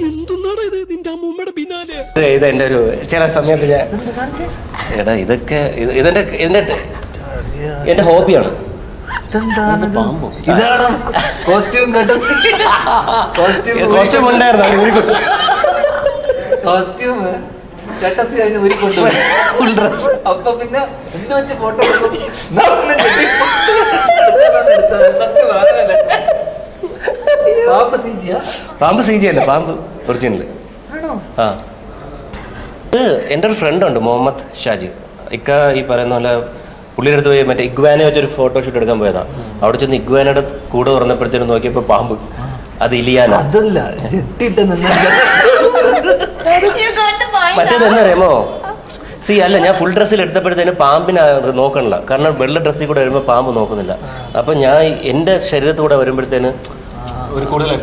എന്തുന്നാടാ ഇത് നിന്റെ അമ്മൂമ്മയുടെ പിന്നാലെ? ഇത് എന്റെ ഒരു ചില സമയത്ത് ഞാൻ എടാ ഇതൊക്കെ എന്റെ ഹോബിയാണ്. ഇതാണ് കോസ്റ്റ്യൂം കോസ്റ്റ്യൂം ഉണ്ടായിരുന്നു. കോസ്റ്റ്യൂം അപ്പൊ പിന്നെ എന്ത് വെച്ച് ഫോട്ടോ പാമ്പ് സി ജി അല്ല, പാമ്പ് ഒറിജിനൽ. ആ ഇത് എൻ്റെ ഒരു ഫ്രണ്ട് ഉണ്ട്, മുഹമ്മദ് ഷാജി. ഈ പറയുന്ന പോലെ പുള്ളിയുടെ അടുത്ത് പോയി മറ്റേ ഇഗ്വാനെ വെച്ചൊരു ഫോട്ടോഷൂട്ട് എടുക്കാൻ പോയതാ. അവിടെ ചെന്ന് ഇഗ്വാനയുടെ കൂടെ തുറന്നപ്പോഴത്തേനും നോക്കിയപ്പോ പാമ്പ്. അത് ഇലിയാന. അതല്ല മറ്റേതെന്നറിയാമോ? അല്ല, ഞാൻ ഫുൾ ഡ്രസ്സിൽ എടുത്തപ്പോഴത്തേനും പാമ്പിനെ നോക്കണില്ല. കാരണം വെള്ള ഡ്രസ്സിൽ കൂടെ വരുമ്പോൾ പാമ്പ് നോക്കുന്നില്ല. അപ്പൊ ഞാൻ എന്റെ ശരീരത്തിൽ കൂടെ വരുമ്പോഴത്തേന് ഒരു കൂടുതൽ